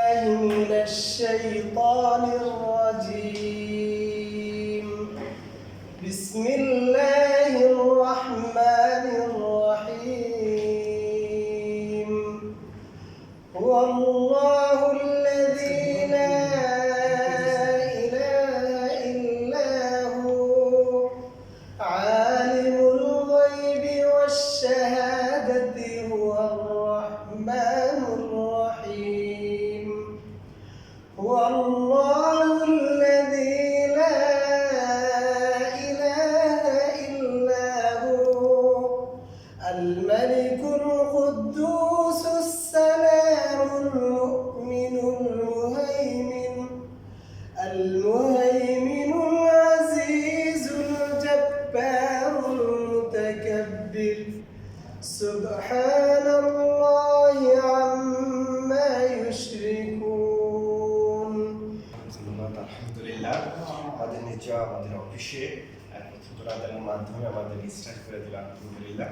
بالله من الشيطان الرجيم. بسم الله الرحمن الرحيم. هو الله الذي لا إله إلا هو عالم الغيب والشهادة هو الرحمن الرحيم. هو الله الذي لا إله إلا هو الملك القدوس السلام المؤمن المهيمن العزيز الجبار المتكبر سبحان الله عما يشركون. আলহামদুলিল্লাহ আমাদের নিচে আমাদের অফিসে প্রথম মাধ্যমে আমাদের স্টার্ট করে দিল আলহামদুলিল্লাহ।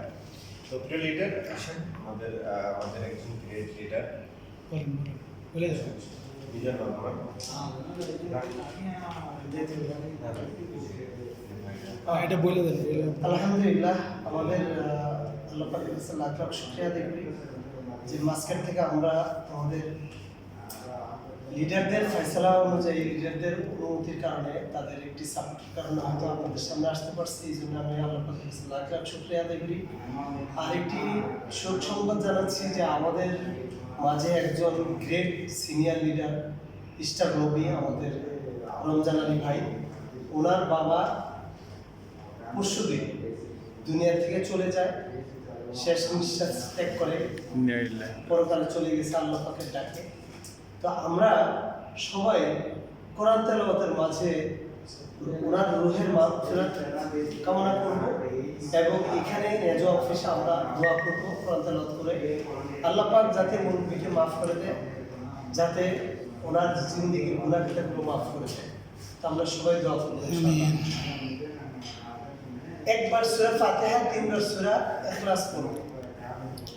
তো প্রিয় লিডার আসেন আমাদের একজন গ্রেট লিডার বলে দাও বিজন রহমান। এটা বলে দেন। আলহামদুলিল্লাহ আমাদের আল্লাহ পাকের কাছে লাখ লাখ শুকরিয়া আদায় করি যে মাঝখান থেকে আমরা আমাদের লিডারদের ফয়সালা অনুযায়ী লিডারদের অনুমতির কারণে তাদের একটি সাপোর্টের কারণে হয়তো আপনাদের সামনে আসতে পারছি। এই জন্য আমি আল্লাহ পাকের কাছে লাখ লাখ শুকরিয়া আদায় করি। আর একটি শোক সংবাদ জানাচ্ছি যে আমাদের মাঝে একজন গ্রেট সিনিয়র লিডার স্টার নবী আমাদের রমজান আলী ভাই, ওনার বাবা পরশুদিন দুনিয়া থেকে চলে যায়, শেষ নিঃশ্বাস ত্যাগ করে পরকালে চলে গেছে আল্লাহ পাকের ডাকে। তো আমরা সবাই কোরআন তেলাওয়াতের মাঝে ওনার রুহের মাগফিরাত কামনা করব এবং এখানে নেজ অফিসে আমরা দোয়া করব কোরআন তেলাওয়াত করে আল্লাহ পাক যাতে মুরব্বিকে মাফ করে দেয়, যাতে ওনার জিন্দেগির গুনাহ কিতাবগুলো মাফ করে দেয়। তো আমরা সবাই দোয়া করব একবার সূরা ফাতিহা, তিনবার সূরা ইখলাস পড়ব।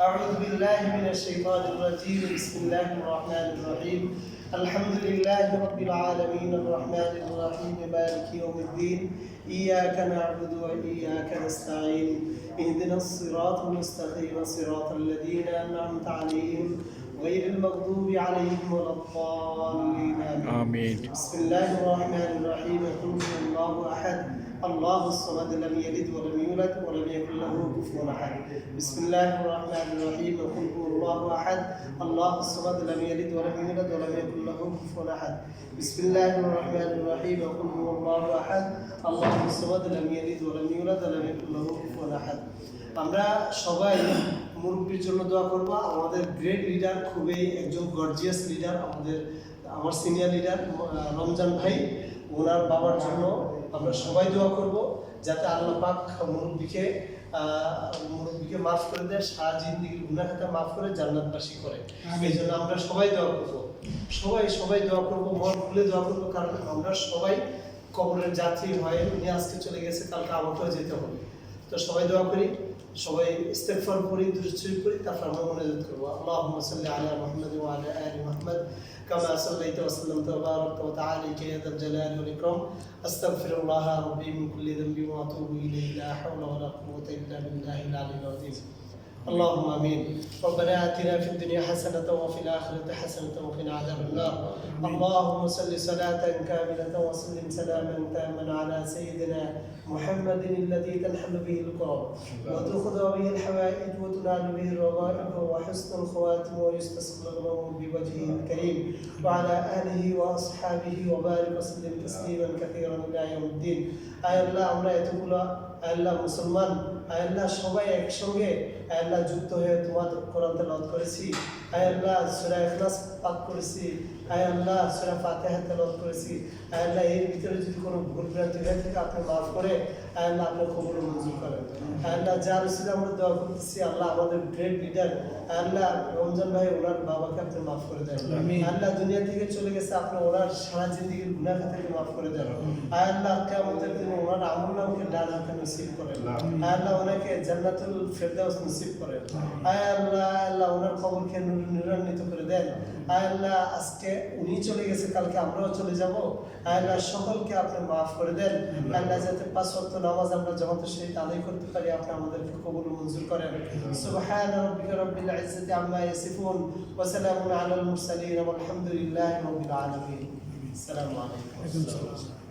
أعوذ بالله من الشيطان الرجيم. بسم الله الرحمن الرحيم. الحمد لله رب العالمين الرحمن الرحيم مالك يوم الدين إياك نعبد وإياك نستعين اهدنا الصراط المستقيم صراط الذين أنعمت عليهم غير المغضوب عليهم ولا الضالين آمين. بسم الله الرحمن الرحيم. قل هو الله أحد الله الصمد لم يلد ولم يولد ولم يكن له كفوا أحد. بسم الله الرحمن الرحيم. قل هو الله أحد الله الصمد لم يلد ولم يولد ولم يكن له كفوا أحد. بسم الله الرحمن الرحيم. قل هو الله أحد الله الصمد لم يلد ولم يولد ولم يكن له كفوا أحد. আমরা সবাই মুরব্বির জন্য দোয়া করব। আমাদের গ্রেট লিডার, খুবই একজন গর্জিয়াস লিডার, আমার সিনিয়র লিডার রমজান ভাই, ওনার বাবার জন্য আমরা সবাই দোয়া করব যাতে আল্লাহ পাক মুরব্বিকে মাফ করে দেয়, সারা জিন্দেগির গুনাহ খাতা মাফ করে জান্নাতবাসী করে। এই জন্য আমরা সবাই দোয়া করব, সবাই দোয়া করব, মন খুলে দোয়া করব, কারণ আমরা সবাই কবরের যাত্রী হয়ে উনি আজকে চলে গেছে, কালকে আমাকেও যেতে হবে। তো সবাই দোয়া করি, সবাই ইস্তেগফার করি, দুরূদ শরীফ পড়ি, তারপর আমরা মুনাজাত করব। আল্লাহুম্মা সাল্লি আলা মুহাম্মাদ ওয়া আলা আলি মুহাম্মাদ কামা সাল্লাইতা ওয়া সাল্লামতা ওয়া বারাকতা ওয়া তাআলাইতা ইয়া যাল জালালি ওয়াল ইকরাম। আস্তাগফিরুল্লাহ রাব্বি মিন কুল্লি যামবি ওয়া আতুবু ইলাইহি লা হাওলা ওয়া লা কুওয়াতা ইল্লা বিল্লাহিল আলিয়্যিল আযীম। اللهم آمين. ربنا آتنا في الدنيا حسنة وفي الآخرة حسنة وقنا عذاب النار. اللهم صل صلاة كاملة وسلم سلاما تاما على سيدنا محمد الذي تنحل به الكرب وتقضى به الحوائج وتنال به الرغائب وحسن الخواتم ويستسقى الغمام بوجهه الكريم وعلى آله وأصحابه وبارك وسلم تسليما كثيرا إلى يوم الدين. أي الله আমরা এতগুলো আল্লাহ মুসলমান, আল্লাহ সবাই একসঙ্গে আল্লাহ যুক্ত হয়ে তোমার কোরআন তেলাওয়াত করেছি, আল্লাহ সূরা ইখলাস পাঠ করেছি, আল্লাহ সূরা ফাতিহা তেলাওয়াত করেছি। আল্লাহ এর ভিতরে যদি কোনো ভুল ভ্রান্তি হয়ে থাকে আপনি মাফ করে আল্লাহ আপনার কবুল মঞ্জুর করেন। আল্লাহ যার উসিলায় আমরা দোয়া করতেছি, আল্লাহ আমাদের গ্রেট লিডার আল্লাহ রমজান ভাই, ওনার বাবাকে আপনি মাফ করে দেন। আল্লাহ দুনিয়া থেকে চলে গেছে, আপনি ওনার সারা জিন্দেগির গুনাহ খাতাকে মাফ করে দেন। আল্লাহ কিয়ামতের দিনে ওনার আমল নামকে ডান হাতে নসিব করেন। আল্লাহ ওনাকে জান্নাতুল ফেরদাউস নসিব করেন। আয় আল্লাহ, আল্লাহ ওনার কবরকে নূরান্বিত করে দেন। আয় আল্লাহ, আজকে উনি চলে গেছে, কালকে আমরাও চলে যাব। আয় আল্লাহ, সকলকে আপনি মাফ করে দেন। আল্লাহ, যাতে 5 ওয়াক্ত নামাজ আমরা জামাতের সহিত আদায় করতে পারি, আপনি আমাদেরকে কবুল ও মঞ্জুর করেন। সুবহান রাব্বিকা রাব্বিল ইজ্জাতি আম্মা ইয়াসিফুন ওয়া সালামুন আলাল মুরসালিন ওয়া আলহামদুলিল্লাহি রাব্বিল আলামিন। আসসালামু আলাইকুম। ওয়ালাইকুম আসসালাম।